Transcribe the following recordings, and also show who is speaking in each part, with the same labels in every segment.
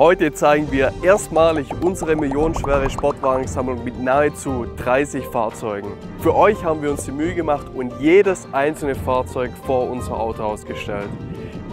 Speaker 1: Heute zeigen wir erstmalig unsere millionenschwere Sportwagensammlung mit nahezu 30 Fahrzeugen. Für euch haben wir uns die Mühe gemacht und jedes einzelne Fahrzeug vor unser Autohaus gestellt.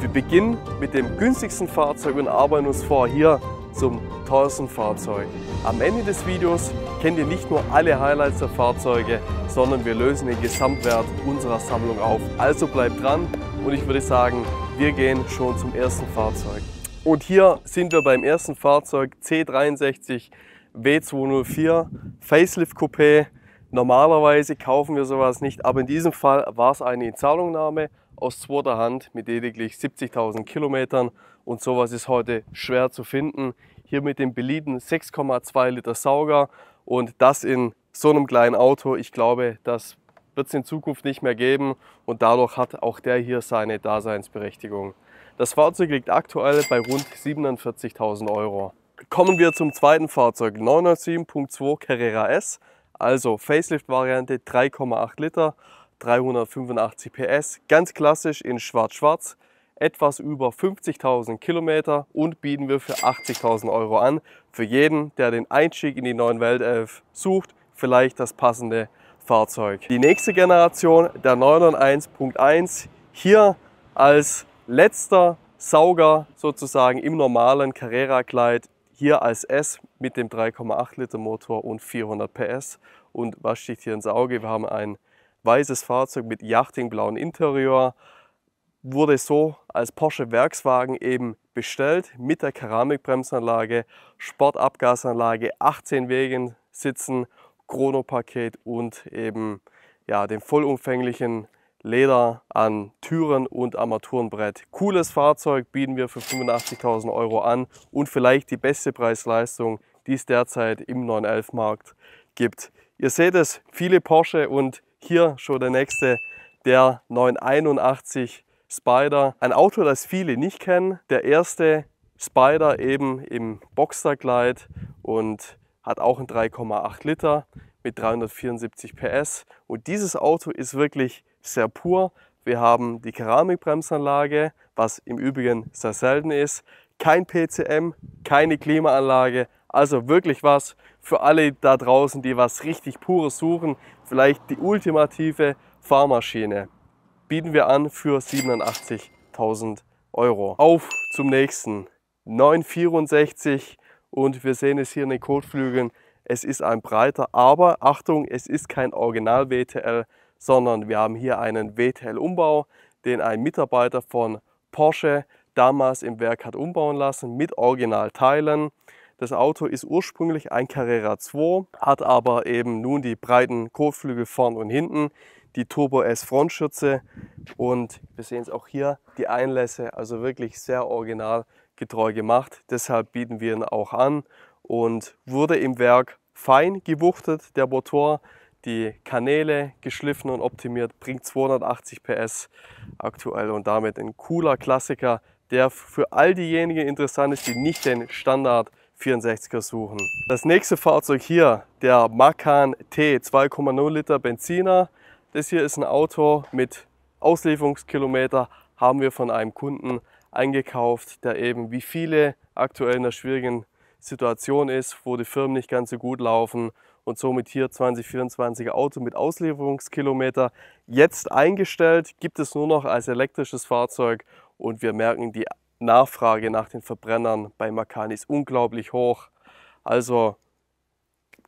Speaker 1: Wir beginnen mit dem günstigsten Fahrzeug und arbeiten uns vor hier zum teuersten Fahrzeug. Am Ende des Videos kennt ihr nicht nur alle Highlights der Fahrzeuge, sondern wir lösen den Gesamtwert unserer Sammlung auf. Also bleibt dran und ich würde sagen, wir gehen schon zum ersten Fahrzeug. Und hier sind wir beim ersten Fahrzeug C63 W204 Facelift Coupé. Normalerweise kaufen wir sowas nicht, aber in diesem Fall war es eine Inzahlungnahme aus zweiter Hand mit lediglich 70.000 Kilometern und sowas ist heute schwer zu finden. Hier mit dem beliebten 6,2 Liter Sauger und das in so einem kleinen Auto. Ich glaube, das wird es in Zukunft nicht mehr geben und dadurch hat auch der hier seine Daseinsberechtigung. Das Fahrzeug liegt aktuell bei rund 47.000 Euro. Kommen wir zum zweiten Fahrzeug, 997.2 Carrera S, also Facelift-Variante, 3,8 Liter, 385 PS, ganz klassisch in schwarz-schwarz, etwas über 50.000 Kilometer und bieten wir für 80.000 Euro an. Für jeden, der den Einstieg in die 911 sucht, vielleicht das passende Fahrzeug. Die nächste Generation, der 991.1, hier als letzter Sauger sozusagen im normalen Carrera-Kleid, hier als S mit dem 3,8 Liter Motor und 400 PS. Und was sticht hier ins Auge? Wir haben ein weißes Fahrzeug mit yachtingblauen Interieur. Wurde so als Porsche Werkswagen eben bestellt mit der Keramikbremsanlage, Sportabgasanlage, 18 Wegensitzen, Chronopaket und eben ja, den vollumfänglichen Leder an Türen und Armaturenbrett. Cooles Fahrzeug, bieten wir für 85.000 Euro an und vielleicht die beste Preis-Leistung, die es derzeit im 911-Markt gibt. Ihr seht es, viele Porsche und hier schon der nächste, der 981 Spider. Ein Auto, das viele nicht kennen. Der erste Spider eben im Boxsterkleid und hat auch einen 3,8 Liter mit 374 PS. Und dieses Auto ist wirklich sehr pur. Wir haben die Keramikbremsanlage, was im Übrigen sehr selten ist. Kein PCM, keine Klimaanlage. Also wirklich was für alle da draußen, die was richtig Pures suchen. Vielleicht die ultimative Fahrmaschine. Bieten wir an für 87.000 Euro. Auf zum nächsten. 964 und wir sehen es hier in den Kotflügeln. Es ist ein breiter, aber Achtung, es ist kein Original WTL, sondern wir haben hier einen WTL-Umbau, den ein Mitarbeiter von Porsche damals im Werk hat umbauen lassen mit Originalteilen. Das Auto ist ursprünglich ein Carrera 2, hat aber eben nun die breiten Kotflügel vorn und hinten, die Turbo S Frontschürze und wir sehen es auch hier, die Einlässe, also wirklich sehr originalgetreu gemacht. Deshalb bieten wir ihn auch an und wurde im Werk fein gewuchtet, der Motor. Die Kanäle geschliffen und optimiert, bringt 280 PS aktuell und damit ein cooler Klassiker, der für all diejenigen interessant ist, die nicht den Standard 64er suchen. Das nächste Fahrzeug hier, der Macan T 2,0 Liter Benziner. Das hier ist ein Auto mit Auslieferungskilometer, haben wir von einem Kunden eingekauft, der eben wie viele aktuell in einer schwierigen Situation ist, wo die Firmen nicht ganz so gut laufen. Und somit hier 2024er Auto mit Auslieferungskilometer jetzt eingestellt, gibt es nur noch als elektrisches Fahrzeug und wir merken, die Nachfrage nach den Verbrennern bei Macan ist unglaublich hoch. Also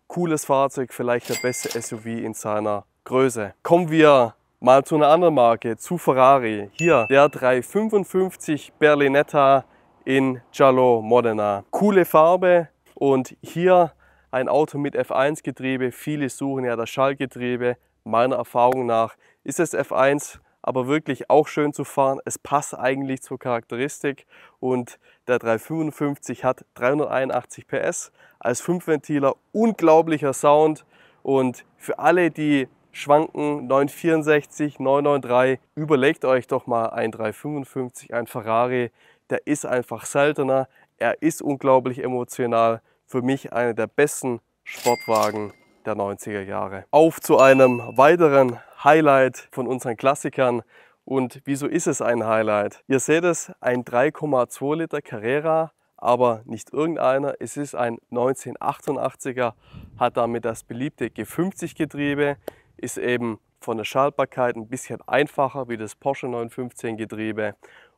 Speaker 1: cooles Fahrzeug, vielleicht der beste SUV in seiner Größe. Kommen wir mal zu einer anderen Marke, zu Ferrari. Hier der 355 Berlinetta in Giallo Modena. Coole Farbe und hier ein Auto mit F1-Getriebe, viele suchen ja das Schaltgetriebe. Meiner Erfahrung nach ist das F1 aber wirklich auch schön zu fahren. Es passt eigentlich zur Charakteristik und der 355 hat 381 PS als 5-Ventiler, unglaublicher Sound und für alle, die schwanken 964, 993, überlegt euch doch mal ein 355, ein Ferrari, der ist einfach seltener, er ist unglaublich emotional. Für mich einer der besten Sportwagen der 90er Jahre. Auf zu einem weiteren Highlight von unseren Klassikern. Und wieso ist es ein Highlight? Ihr seht es, ein 3,2 Liter Carrera aber nicht irgendeiner. Es ist ein 1988er, hat damit das beliebte G50 Getriebe, ist eben von der Schaltbarkeit ein bisschen einfacher wie das Porsche 915 Getriebe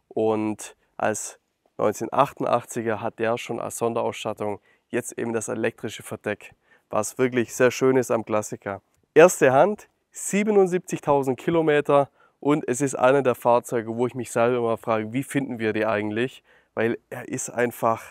Speaker 1: und als 1988er hat der schon als Sonderausstattung jetzt eben das elektrische Verdeck, was wirklich sehr schön ist am Klassiker. Erste Hand, 77.000 Kilometer und es ist einer der Fahrzeuge, wo ich mich selber immer frage, wie finden wir die eigentlich? Weil er ist einfach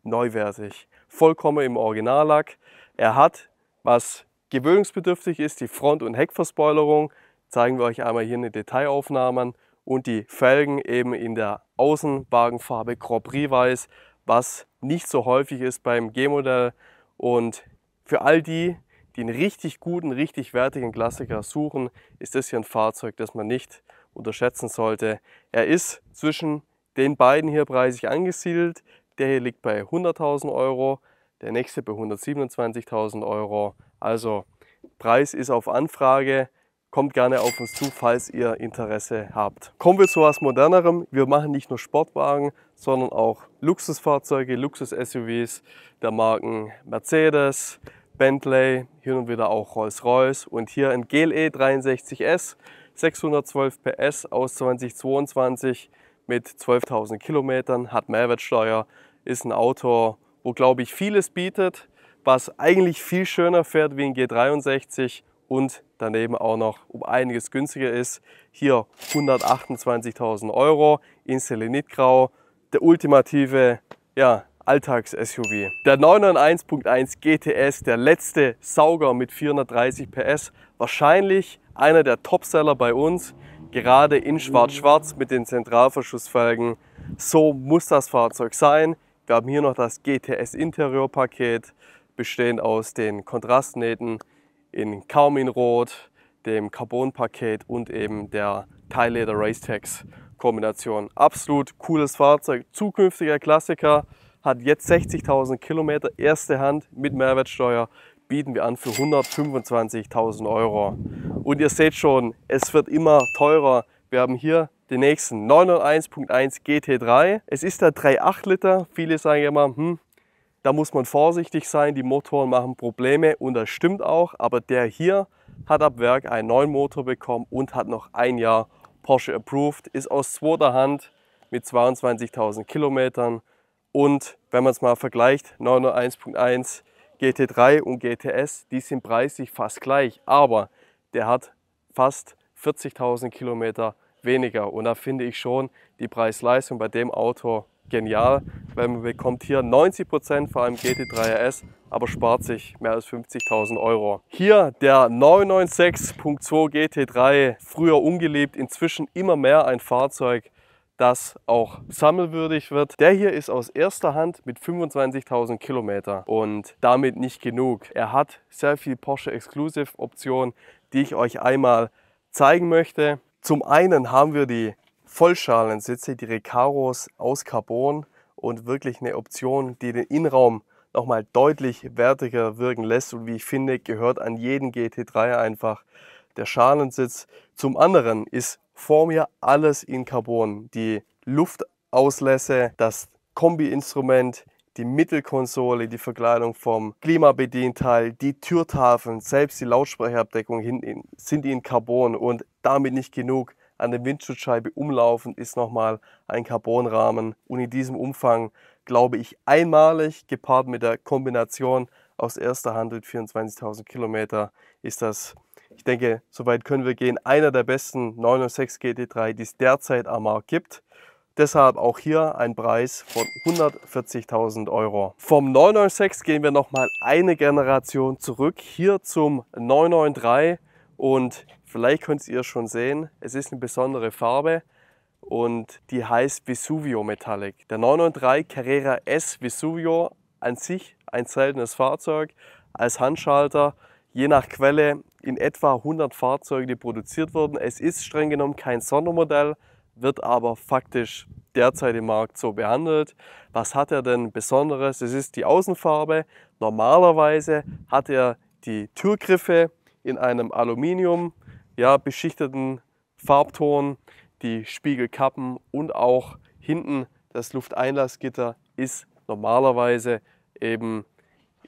Speaker 1: neuwertig, vollkommen im Originallack. Er hat, was gewöhnungsbedürftig ist, die Front- und Heckverspoilerung, zeigen wir euch einmal hier eine Detailaufnahme und die Felgen eben in der Außenwagenfarbe Grand Prix Weiß, was nicht so häufig ist beim G-Modell und für all die, die einen richtig guten, richtig wertigen Klassiker suchen, ist das hier ein Fahrzeug, das man nicht unterschätzen sollte. Er ist zwischen den beiden hier preisig angesiedelt. Der hier liegt bei 100.000 Euro, der nächste bei 127.000 Euro. Also Preis ist auf Anfrage. Kommt gerne auf uns zu, falls ihr Interesse habt. Kommen wir zu was Modernerem. Wir machen nicht nur Sportwagen, sondern auch Luxusfahrzeuge, Luxus-SUVs der Marken Mercedes, Bentley, hin und wieder auch Rolls-Royce. Und hier ein GLE 63S, 612 PS aus 2022 mit 12.000 Kilometern, hat Mehrwertsteuer, ist ein Auto, wo glaube ich vieles bietet, was eigentlich viel schöner fährt wie ein G63 und daneben auch noch um einiges günstiger ist. Hier 128.000 Euro in Selenitgrau, der ultimative Alltags-SUV. Der 991.1 GTS, der letzte Sauger mit 430 PS, wahrscheinlich einer der Topseller bei uns, gerade in Schwarz-Schwarz mit den Zentralverschlussfelgen. So muss das Fahrzeug sein. Wir haben hier noch das GTS Interiorpaket, bestehend aus den Kontrastnähten in Karminrot, dem Carbonpaket und eben der Teilleder Racetex Kombination. Absolut cooles Fahrzeug, zukünftiger Klassiker, hat jetzt 60.000 Kilometer, erste Hand mit Mehrwertsteuer, bieten wir an für 125.000 Euro. Und ihr seht schon, es wird immer teurer. Wir haben hier den nächsten 991.1 GT3. Es ist der 3,8 Liter. Viele sagen immer, da muss man vorsichtig sein, die Motoren machen Probleme und das stimmt auch. Aber der hier hat ab Werk einen neuen Motor bekommen und hat noch ein Jahr Porsche Approved, ist aus zweiter Hand mit 22.000 Kilometern. Und wenn man es mal vergleicht, 991.1 GT3 und GTS, die sind preislich fast gleich, aber der hat fast 40.000 Kilometer weniger. Und da finde ich schon die Preis-Leistung bei dem Auto genial, weil man bekommt hier 90% für einen GT3 RS, aber spart sich mehr als 50.000 Euro. Hier der 996.2 GT3, früher ungeliebt, inzwischen immer mehr ein Fahrzeug, das auch sammelwürdig wird. Der hier ist aus erster Hand mit 25.000 Kilometer und damit nicht genug. Er hat sehr viel Porsche Exclusive Optionen, die ich euch einmal zeigen möchte. Zum einen haben wir die Vollschalensitze, die Recaros aus Carbon und wirklich eine Option, die den Innenraum nochmal deutlich wertiger wirken lässt und wie ich finde, gehört an jeden GT3 einfach der Schalensitz. Zum anderen ist vor mir alles in Carbon. Die Luftauslässe, das Kombi-Instrument, die Mittelkonsole, die Verkleidung vom Klimabedienteil, die Türtafeln, selbst die Lautsprecherabdeckung hinten sind in Carbon und damit nicht genug. An der Windschutzscheibe umlaufend ist nochmal ein Carbonrahmen und in diesem Umfang, glaube ich, einmalig, gepaart mit der Kombination aus erster Hand mit 24.000 Kilometer, ist das, ich denke, soweit können wir gehen, einer der besten 996 GT3, die es derzeit am Markt gibt. Deshalb auch hier ein Preis von 140.000 Euro. Vom 996 gehen wir nochmal eine Generation zurück, hier zum 993 und vielleicht könnt ihr schon sehen, es ist eine besondere Farbe und die heißt Vesuvio Metallic. Der 993 Carrera S Vesuvio, an sich ein seltenes Fahrzeug, als Handschalter, je nach Quelle in etwa 100 Fahrzeuge, die produziert wurden. Es ist streng genommen kein Sondermodell, wird aber faktisch derzeit im Markt so behandelt. Was hat er denn Besonderes? Es ist die Außenfarbe. Normalerweise hat er die Türgriffe in einem Aluminium beschichteten Farbton, die Spiegelkappen und auch hinten das Lufteinlassgitter ist normalerweise eben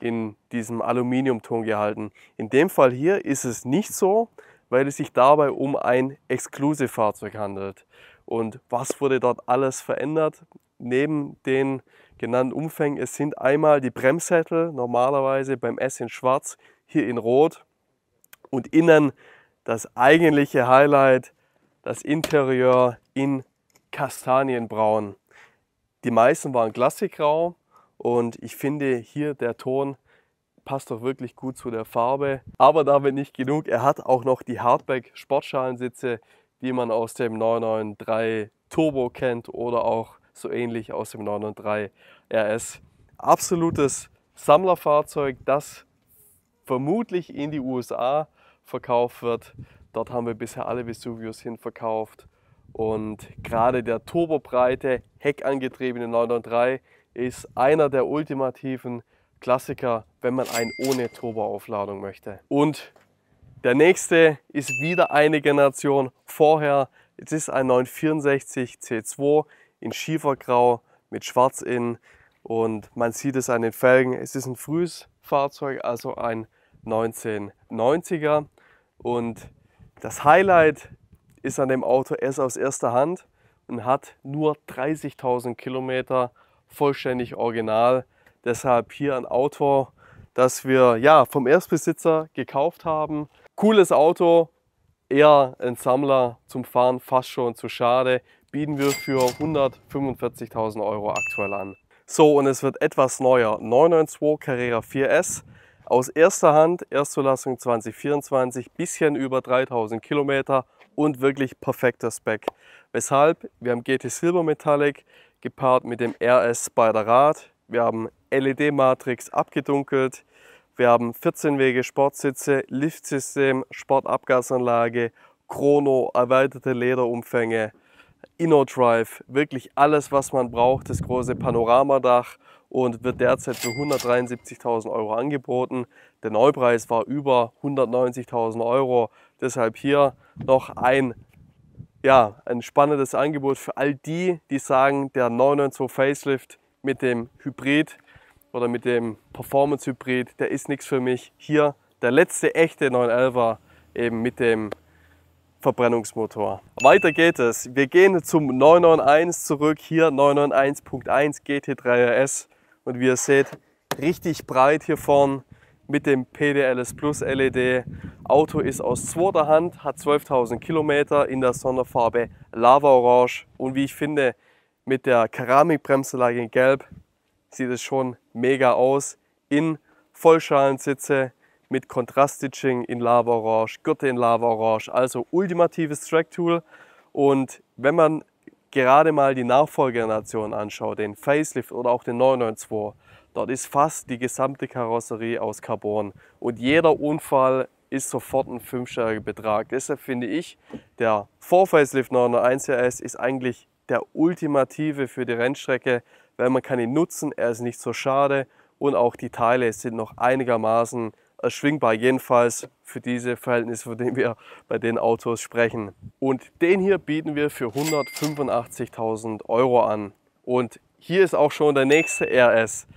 Speaker 1: in diesem Aluminiumton gehalten. In dem Fall hier ist es nicht so, weil es sich dabei um ein Exclusive-Fahrzeug handelt. Und was wurde dort alles verändert? Neben den genannten Umfängen, es sind einmal die Bremssättel, normalerweise beim S in schwarz, hier in rot. Und innen das eigentliche Highlight, das Interieur in Kastanienbraun. Die meisten waren Klassikgrau und ich finde hier der Ton passt doch wirklich gut zu der Farbe. Aber damit nicht genug, er hat auch noch die Hardback Sportschalensitze, die man aus dem 993 Turbo kennt oder auch so ähnlich aus dem 993 RS. Absolutes Sammlerfahrzeug, das vermutlich in die USA verkauft wird. Dort haben wir bisher alle Vesuvius hin verkauft. Und gerade der turbobreite, heckangetriebene 993 ist einer der ultimativen Klassiker, wenn man einen ohne Turboaufladung möchte. Und der nächste ist wieder eine Generation vorher. Es ist ein 964 C2 in Schiefergrau mit Schwarz innen und man sieht es an den Felgen. Es ist ein frühes Fahrzeug, also ein 1990er. Und das Highlight ist an dem Auto, er ist aus erster Hand und hat nur 30.000 Kilometer, vollständig original. Deshalb hier ein Auto, das wir ja vom Erstbesitzer gekauft haben. Cooles Auto, eher ein Sammler zum Fahren, fast schon zu schade. Bieten wir für 145.000 Euro aktuell an. So, und es wird etwas neuer. 992 Carrera 4S. Aus erster Hand, Erstzulassung 2024, bisschen über 3000 Kilometer und wirklich perfekter Spec. Weshalb? Wir haben GT Silver Metallic gepaart mit dem RS Spider Rad. Wir haben LED-Matrix abgedunkelt. Wir haben 14 Wege Sportsitze, Liftsystem, Sportabgasanlage, Chrono, erweiterte Lederumfänge, InnoDrive, wirklich alles, was man braucht, das große Panoramadach und wird derzeit für 173.000 Euro angeboten. Der Neupreis war über 190.000 Euro, deshalb hier noch ein spannendes Angebot für all die, die sagen, der 992 Facelift mit dem Hybrid oder mit dem Performance Hybrid, der ist nichts für mich. Hier der letzte echte 911er eben mit dem Verbrennungsmotor. Weiter geht es. Wir gehen zum 991 zurück. Hier 991.1 GT3 RS und wie ihr seht, richtig breit hier vorn mit dem PDLS Plus LED. Auto ist aus zweiter Hand, hat 12.000 Kilometer in der Sonderfarbe Lava Orange und wie ich finde, mit der Keramikbremsanlage in Gelb sieht es schon mega aus. In Vollschalensitze mit Kontraststitching in Lava Orange, Gurte in Lava Orange, also ultimatives Track-Tool. Und wenn man gerade mal die Nachfolgegeneration anschaut, den Facelift oder auch den 992, dort ist fast die gesamte Karosserie aus Carbon und jeder Unfall ist sofort ein 5-stelliger Betrag. Deshalb finde ich, der Vor-Facelift 991 RS ist eigentlich der ultimative für die Rennstrecke, weil man kann ihn nutzen, er ist nicht so schade und auch die Teile sind noch einigermaßen erschwingbar, jedenfalls für diese Verhältnisse, von denen wir bei den Autos sprechen. Und den hier bieten wir für 185.000 Euro an. Und hier ist auch schon der nächste RS,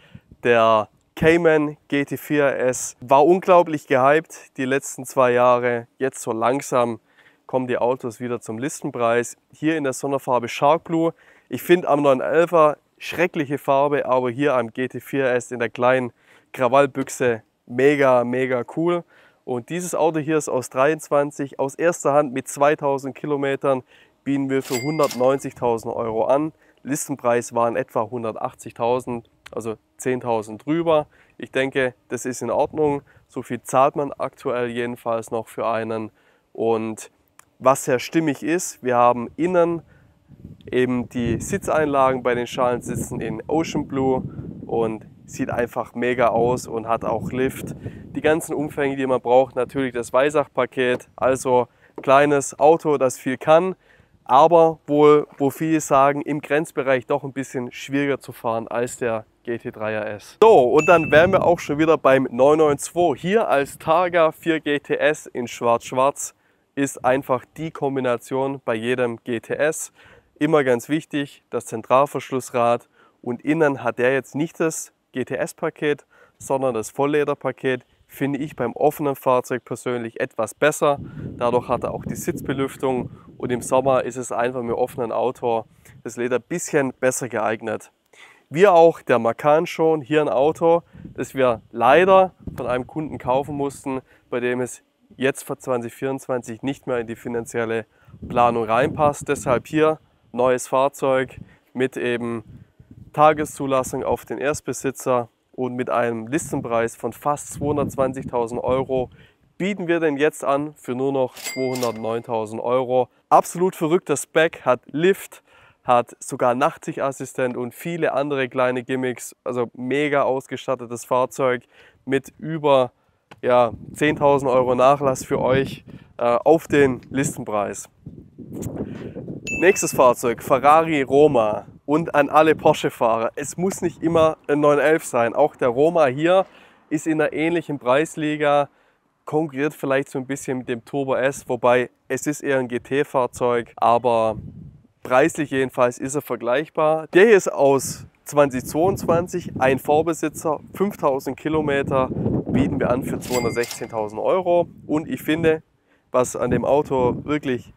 Speaker 1: der Cayman GT4 RS. War unglaublich gehypt die letzten 2 Jahre, jetzt so langsam kommen die Autos wieder zum Listenpreis. Hier in der Sonderfarbe Shark Blue. Ich finde am 911er schreckliche Farbe, aber hier am GT4 RS in der kleinen Krawallbüchse mega, mega cool. Und dieses Auto hier ist aus 23, aus erster Hand mit 2000 Kilometern, bieten wir für 190.000 Euro an. Listenpreis waren etwa 180.000, also 10.000 drüber. Ich denke, das ist in Ordnung. So viel zahlt man aktuell jedenfalls noch für einen. Und was sehr stimmig ist, wir haben innen eben die Sitzeinlagen bei den Schalensitzen in Ocean Blue und sieht einfach mega aus und hat auch Lift. Die ganzen Umfänge, die man braucht, natürlich das Weissach-Paket, also kleines Auto, das viel kann, aber wohl, wo viele sagen, im Grenzbereich doch ein bisschen schwieriger zu fahren als der GT3 RS. So, und dann wären wir auch schon wieder beim 992. Hier als Targa 4 GTS in Schwarz-Schwarz ist einfach die Kombination bei jedem GTS. Immer ganz wichtig, das Zentralverschlussrad Und innen hat der jetzt nicht das GTS-Paket, sondern das Volllederpaket. Finde ich beim offenen Fahrzeug persönlich etwas besser. Dadurch hat er auch die Sitzbelüftung und im Sommer ist es einfach mit offenem Auto das Leder ein bisschen besser geeignet. Wie auch der Macan schon, hier ein Auto, das wir leider von einem Kunden kaufen mussten, bei dem es jetzt für 2024 nicht mehr in die finanzielle Planung reinpasst. Deshalb hier neues Fahrzeug mit eben Tageszulassung auf den Erstbesitzer und mit einem Listenpreis von fast 220.000 Euro bieten wir den jetzt an für nur noch 209.000 Euro. Absolut verrückter Spec, hat Lift, hat sogar Nachtsichtassistent und viele andere kleine Gimmicks. Also mega ausgestattetes Fahrzeug mit über 10.000 Euro Nachlass für euch auf den Listenpreis. Nächstes Fahrzeug, Ferrari Roma. Und an alle Porsche-Fahrer, es muss nicht immer ein 911 sein. Auch der Roma hier ist in einer ähnlichen Preisliga, konkurriert vielleicht so ein bisschen mit dem Turbo S, wobei es ist eher ein GT-Fahrzeug, aber preislich jedenfalls ist er vergleichbar. Der hier ist aus 2022, ein Vorbesitzer, 5.000 Kilometer, bieten wir an für 216.000 Euro. Und ich finde, was an dem Auto wirklich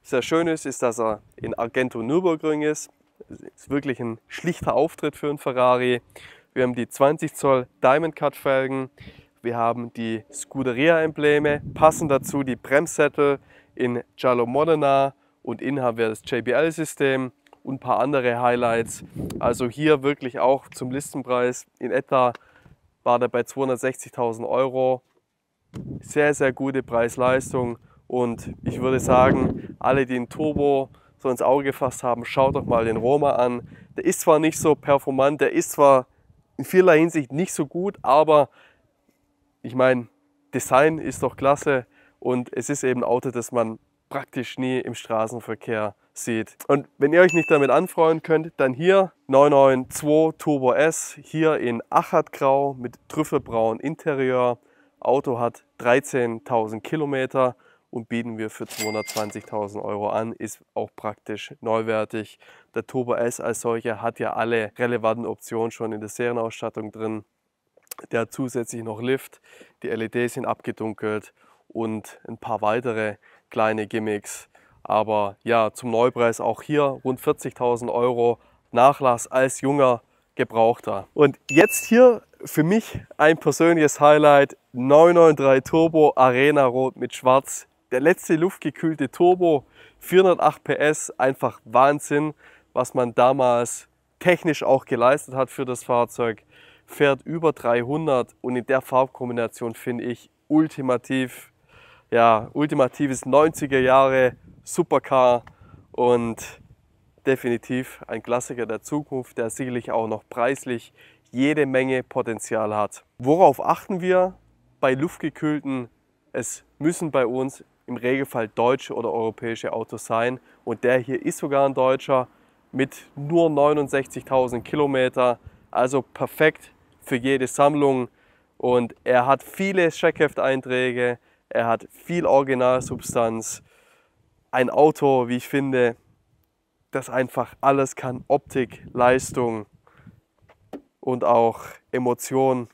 Speaker 1: sehr schön ist, dass er in Argento Nürburgring ist. Es ist wirklich ein schlichter Auftritt für einen Ferrari. Wir haben die 20 Zoll Diamond Cut Felgen. Wir haben die Scuderia-Embleme. Passend dazu die Bremssättel in Giallo Modena. Und innen haben wir das JBL-System und ein paar andere Highlights. Also hier wirklich auch zum Listenpreis. In etwa war der bei 260.000 Euro. Sehr, sehr gute Preis-Leistung. Und ich würde sagen, alle, die einen Turbo so ins Auge gefasst haben, schaut doch mal den Roma an. Der ist zwar nicht so performant, der ist zwar in vielerlei Hinsicht nicht so gut, aber ich meine, Design ist doch klasse und es ist eben ein Auto, das man praktisch nie im Straßenverkehr sieht. Und wenn ihr euch nicht damit anfreuen könnt, dann hier 992 Turbo S, hier in Achatgrau mit trüffelbraun Interieur. Auto hat 13.000 Kilometer. Und bieten wir für 220.000 Euro an, ist auch praktisch neuwertig. Der Turbo S als solcher hat ja alle relevanten Optionen schon in der Serienausstattung drin. Der hat zusätzlich noch Lift, die LEDs sind abgedunkelt und ein paar weitere kleine Gimmicks. Aber ja, zum Neupreis auch hier rund 40.000 Euro Nachlass als junger Gebrauchter. Und jetzt hier für mich ein persönliches Highlight, 993 Turbo Arena Rot mit Schwarz. Der letzte luftgekühlte Turbo, 408 PS, einfach Wahnsinn, was man damals technisch auch geleistet hat für das Fahrzeug. Fährt über 300 und in der Farbkombination finde ich ultimativ, ultimatives 90er Jahre Supercar und definitiv ein Klassiker der Zukunft, der sicherlich auch noch preislich jede Menge Potenzial hat. Worauf achten wir bei luftgekühlten? Es müssen bei uns im Regelfall deutsche oder europäische Autos sein und der hier ist sogar ein deutscher mit nur 69.000 Kilometer, also perfekt für jede Sammlung und er hat viele Scheckhefteinträge, er hat viel Originalsubstanz, ein Auto, wie ich finde, das einfach alles kann, Optik, Leistung und auch Emotionen.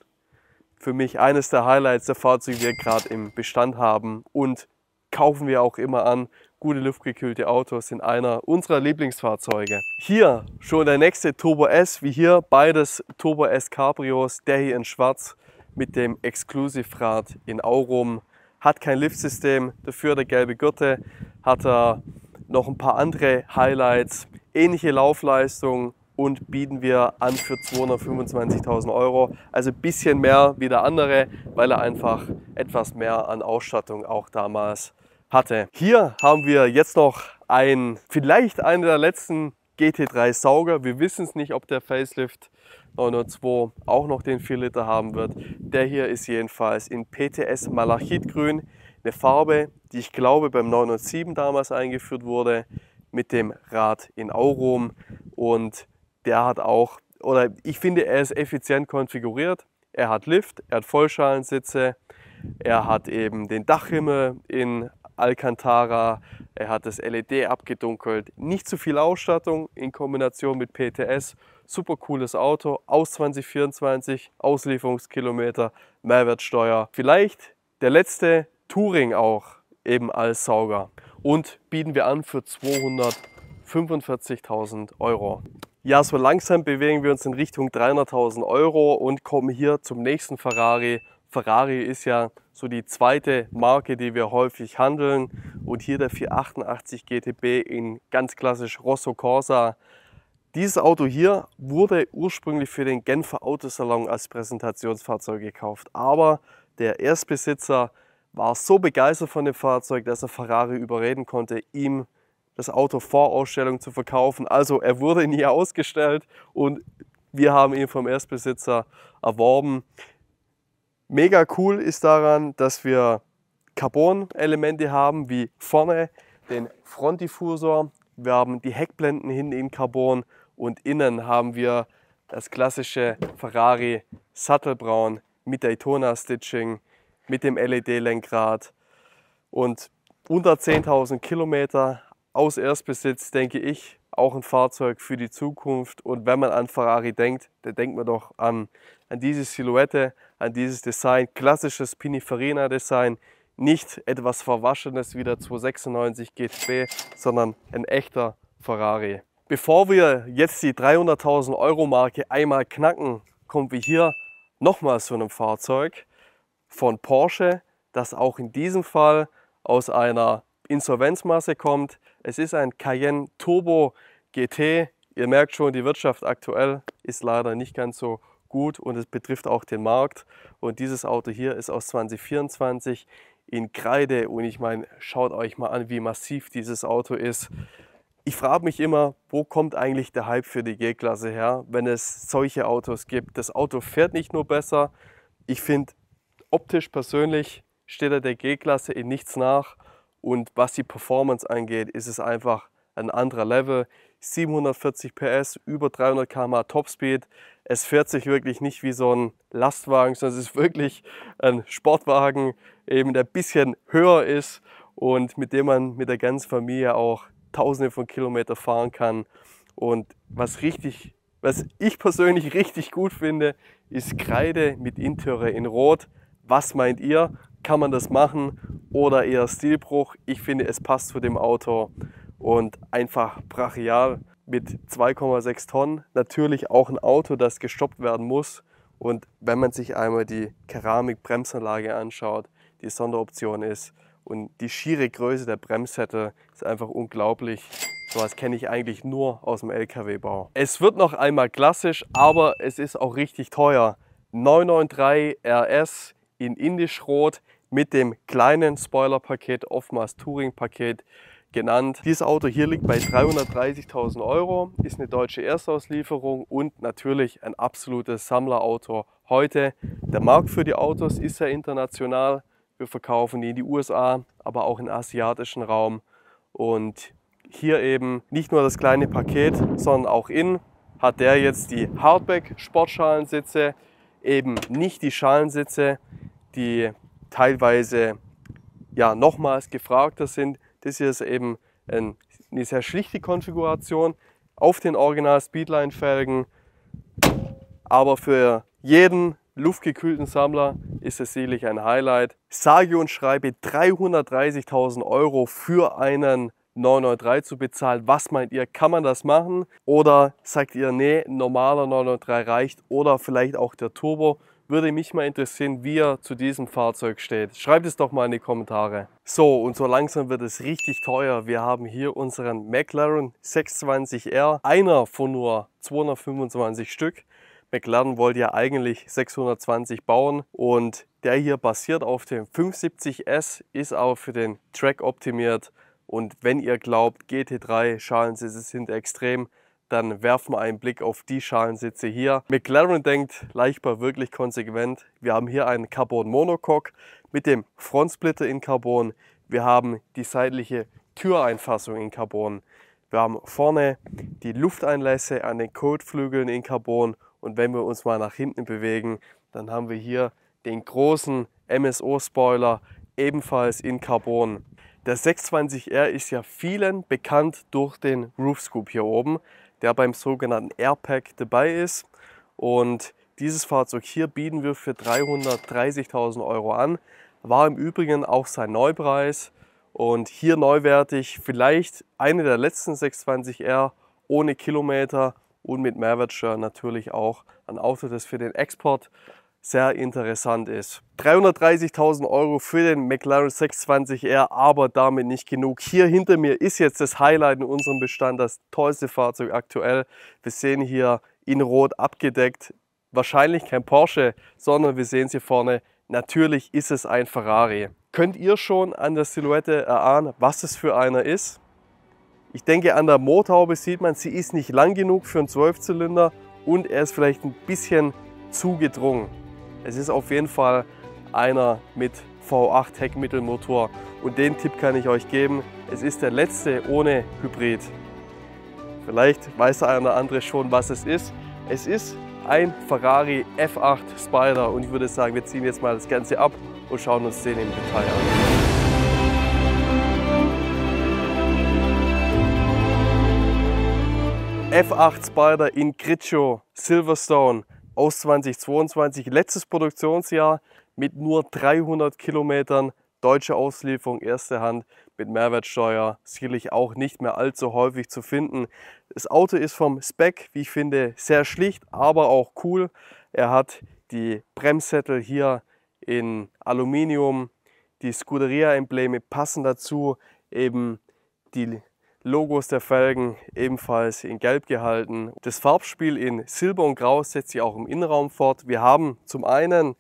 Speaker 1: Für mich eines der Highlights der Fahrzeuge, die wir gerade im Bestand haben und kaufen wir auch immer an. Gute luftgekühlte Autos sind einer unserer Lieblingsfahrzeuge. Hier schon der nächste Turbo S, wie hier beides Turbo S Cabrios, der hier in schwarz mit dem Exclusive-Rad in Aurum. Hat kein Liftsystem, dafür der gelbe Gürtel, hat er noch ein paar andere Highlights, ähnliche Laufleistung und bieten wir an für 225.000 Euro. Also ein bisschen mehr wie der andere, weil er einfach etwas mehr an Ausstattung auch damals hatte. Hier haben wir jetzt noch vielleicht einen der letzten GT3 Sauger. Wir wissen es nicht, ob der Facelift 902 auch noch den 4 Liter haben wird. Der hier ist jedenfalls in PTS Malachitgrün. Eine Farbe, die ich glaube beim 907 damals eingeführt wurde, mit dem Rad in Aurum. Und der hat auch, oder ich finde, er ist effizient konfiguriert. Er hat Lift, er hat Vollschalensitze, er hat eben den Dachhimmel in Alcantara, er hat das LED abgedunkelt. Nicht zu viel Ausstattung in Kombination mit PTS, super cooles Auto aus 2024, Auslieferungskilometer, Mehrwertsteuer. Vielleicht der letzte Touring auch eben als Sauger. Und bieten wir an für 245.000 Euro. Ja, so langsam bewegen wir uns in Richtung 300.000 Euro und kommen hier zum nächsten Ferrari. Ferrari ist ja so die zweite Marke, die wir häufig handeln. Und hier der 488 GTB in ganz klassisch Rosso Corsa. Dieses Auto hier wurde ursprünglich für den Genfer Autosalon als Präsentationsfahrzeug gekauft. Aber der Erstbesitzer war so begeistert von dem Fahrzeug, dass er Ferrari überreden konnte, ihm das Auto vor Ausstellung zu verkaufen. Also er wurde nie ausgestellt und wir haben ihn vom Erstbesitzer erworben. Mega cool ist daran, dass wir Carbon-Elemente haben, wie vorne den Frontdiffusor. Wir haben die Heckblenden hinten in Carbon und innen haben wir das klassische Ferrari Sattelbraun mit Daytona-Stitching, mit dem LED-Lenkrad und unter 10.000 Kilometer aus Erstbesitz, denke ich, auch ein Fahrzeug für die Zukunft. Und wenn man an Ferrari denkt, dann denkt man doch an diese Silhouette, an dieses Design, klassisches Pininfarina-Design, nicht etwas Verwaschenes wie der 296 GTB, sondern ein echter Ferrari. Bevor wir jetzt die 300.000 Euro Marke einmal knacken, kommen wir hier nochmal zu einem Fahrzeug von Porsche, das auch in diesem Fall aus einer Insolvenzmasse kommt. Es ist ein Cayenne Turbo GT. Ihr merkt schon, die Wirtschaft aktuell ist leider nicht ganz so gut und es betrifft auch den Markt. Und dieses Auto hier ist aus 2024 in Kreide und ich meine, schaut euch mal an, wie massiv dieses Auto ist. Ich frage mich immer, wo kommt eigentlich der Hype für die G-Klasse her, wenn es solche Autos gibt. Das Auto fährt nicht nur besser, ich finde optisch persönlich steht er der G-Klasse in nichts nach. Und was die Performance angeht, ist es einfach ein anderer Level. 740 PS, über 300 km/h Topspeed. Es fährt sich wirklich nicht wie so ein Lastwagen, sondern es ist wirklich ein Sportwagen, eben der ein bisschen höher ist und mit dem man mit der ganzen Familie auch Tausende von Kilometern fahren kann. Und was ich persönlich richtig gut finde, ist Kreide mit Interieur in Rot. Was meint ihr? Kann man das machen oder eher Stilbruch? Ich finde, es passt zu dem Auto und einfach brachial mit 2,6 Tonnen. Natürlich auch ein Auto, das gestoppt werden muss. Und wenn man sich einmal die Keramik-Bremsanlage anschaut, die Sonderoption ist und die schiere Größe der Bremssättel ist einfach unglaublich. So was kenne ich eigentlich nur aus dem LKW-Bau. Es wird noch einmal klassisch, aber es ist auch richtig teuer. 993 RS in Indischrot mit dem kleinen Spoiler-Paket, oftmals Touring-Paket genannt. Dieses Auto hier liegt bei 330.000 Euro, ist eine deutsche Erstauslieferung und natürlich ein absolutes Sammlerauto heute. Der Markt für die Autos ist sehr international. Wir verkaufen die in die USA, aber auch im asiatischen Raum. Und hier eben nicht nur das kleine Paket, sondern auch innen hat der jetzt die Hardback-Sportschalensitze, eben nicht die Schalensitze, die teilweise ja nochmals gefragter sind. Das hier ist eben eine sehr schlichte Konfiguration auf den Original Speedline-Felgen, aber für jeden luftgekühlten Sammler ist es sicherlich ein Highlight. Sage und schreibe 330.000 Euro für einen 993 zu bezahlen. Was meint ihr, kann man das machen? Oder sagt ihr, nee, ein normaler 993 reicht oder vielleicht auch der Turbo? Würde mich mal interessieren, wie ihr zu diesem Fahrzeug steht. Schreibt es doch mal in die Kommentare. So, und so langsam wird es richtig teuer. Wir haben hier unseren McLaren 620R, einer von nur 225 Stück. McLaren wollte ja eigentlich 620 bauen und der hier basiert auf dem 570S, ist auch für den Track optimiert. Und wenn ihr glaubt, GT3 Schalensitze sind extrem, dann werfen wir einen Blick auf die Schalensitze hier. McLaren denkt Leichtbau wirklich konsequent. Wir haben hier einen Carbon Monocoque mit dem Frontsplitter in Carbon. Wir haben die seitliche Türeinfassung in Carbon. Wir haben vorne die Lufteinlässe an den Kotflügeln in Carbon. Und wenn wir uns mal nach hinten bewegen, dann haben wir hier den großen MSO-Spoiler, ebenfalls in Carbon. Der 620R ist ja vielen bekannt durch den Roof Scoop hier oben. der beim sogenannten Airpack dabei ist. Und dieses Fahrzeug hier bieten wir für 330.000 € an. War im Übrigen auch sein Neupreis und hier neuwertig vielleicht eine der letzten 620R ohne Kilometer und mit Mehrwertsteuer natürlich auch ein Auto, das für den Export sehr interessant ist. 330.000 € für den McLaren 620R, aber damit nicht genug. Hier hinter mir ist jetzt das Highlight in unserem Bestand, das tollste Fahrzeug aktuell. Wir sehen hier in Rot abgedeckt, wahrscheinlich kein Porsche, sondern wir sehen es hier vorne, natürlich ist es ein Ferrari. Könnt ihr schon an der Silhouette erahnen, was es für einer ist? Ich denke, an der Motorhaube sieht man, sie ist nicht lang genug für einen 12-Zylinder und er ist vielleicht ein bisschen zu gedrungen. Es ist auf jeden Fall einer mit V8 Heckmittelmotor und den Tipp kann ich euch geben, es ist der letzte ohne Hybrid. Vielleicht weiß der eine oder andere schon, was es ist. Es ist ein Ferrari F8 Spider und ich würde sagen, wir ziehen jetzt mal das Ganze ab und schauen uns den im Detail an. F8 Spider in Grigio Silverstone aus 2022, letztes Produktionsjahr mit nur 300 Kilometern, deutsche Auslieferung, erste Hand mit Mehrwertsteuer, sicherlich auch nicht mehr allzu häufig zu finden. Das Auto ist vom Spec, wie ich finde, sehr schlicht, aber auch cool. Er hat die Bremssättel hier in Aluminium, die Scuderia-Embleme passen dazu, eben die Logos der Felgen ebenfalls in Gelb gehalten. Das Farbspiel in Silber und Grau setzt sich auch im Innenraum fort. Wir haben zum einen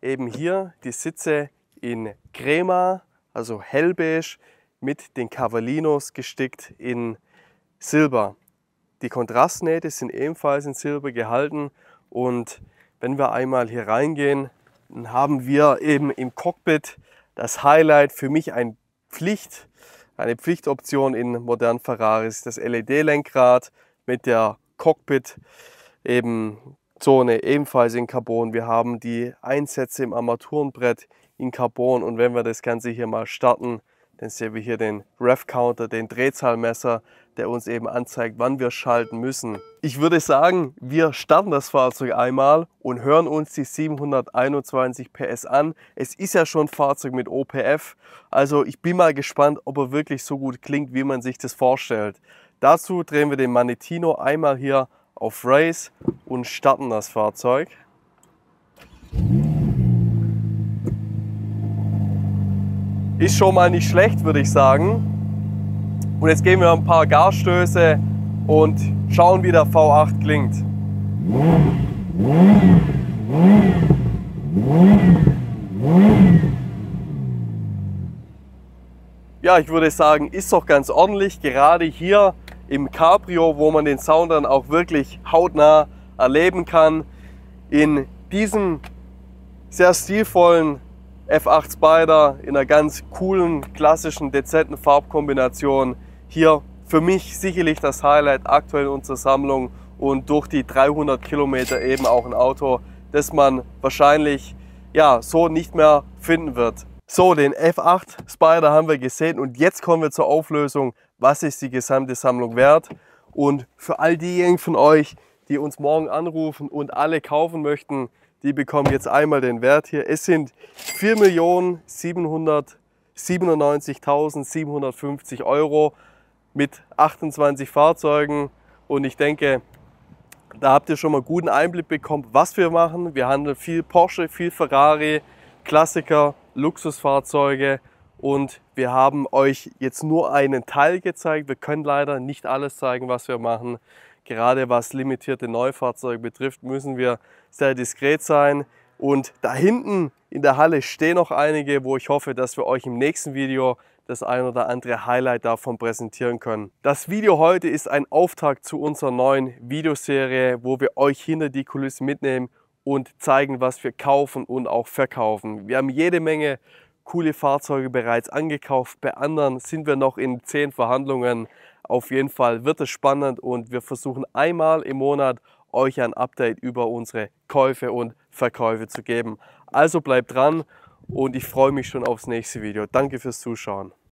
Speaker 1: eben hier die Sitze in Crema, also hellbeige, mit den Cavalinos gestickt in Silber. Die Kontrastnähte sind ebenfalls in Silber gehalten und wenn wir einmal hier reingehen, dann haben wir eben im Cockpit das Highlight, für mich eine Pflichtoption in modernen Ferraris, das LED-Lenkrad mit der Cockpit-Zone ebenfalls in Carbon. Wir haben die Einsätze im Armaturenbrett in Carbon und wenn wir das Ganze hier mal starten, dann sehen wir hier den Rev-Counter, den Drehzahlmesser, der uns eben anzeigt, wann wir schalten müssen. Ich würde sagen, wir starten das Fahrzeug einmal und hören uns die 721 PS an. Es ist ja schon ein Fahrzeug mit OPF, also ich bin mal gespannt, ob er wirklich so gut klingt, wie man sich das vorstellt. Dazu drehen wir den Manettino einmal hier auf Race und starten das Fahrzeug. Ist schon mal nicht schlecht, würde ich sagen. Und jetzt geben wir ein paar Gasstöße und schauen, wie der V8 klingt. Ja, ich würde sagen, ist doch ganz ordentlich, gerade hier im Cabrio, wo man den Sound dann auch wirklich hautnah erleben kann. In diesem sehr stilvollen F8 Spider in einer ganz coolen, klassischen, dezenten Farbkombination. Hier für mich sicherlich das Highlight aktuell in unserer Sammlung und durch die 300 Kilometer eben auch ein Auto, das man wahrscheinlich ja, so nicht mehr finden wird. So, den F8 Spider haben wir gesehen und jetzt kommen wir zur Auflösung, was ist die gesamte Sammlung wert. Und für all diejenigen von euch, die uns morgen anrufen und alle kaufen möchten, die bekommen jetzt einmal den Wert hier. Es sind 4.797.750 € mit 28 Fahrzeugen. Und ich denke, da habt ihr schon mal einen guten Einblick bekommen, was wir machen. Wir handeln viel Porsche, viel Ferrari, Klassiker, Luxusfahrzeuge. Und wir haben euch jetzt nur einen Teil gezeigt. Wir können leider nicht alles zeigen, was wir machen. Gerade was limitierte Neufahrzeuge betrifft, müssen wir sehr diskret sein. Und da hinten in der Halle stehen noch einige, wo ich hoffe, dass wir euch im nächsten Video das ein oder andere Highlight davon präsentieren können. Das Video heute ist ein Auftakt zu unserer neuen Videoserie, wo wir euch hinter die Kulissen mitnehmen und zeigen, was wir kaufen und auch verkaufen. Wir haben jede Menge coole Fahrzeuge bereits angekauft. Bei anderen sind wir noch in 10 Verhandlungen. Auf jeden Fall wird es spannend und wir versuchen einmal im Monat euch ein Update über unsere Käufe und Verkäufe zu geben. Also bleibt dran und ich freue mich schon aufs nächste Video. Danke fürs Zuschauen.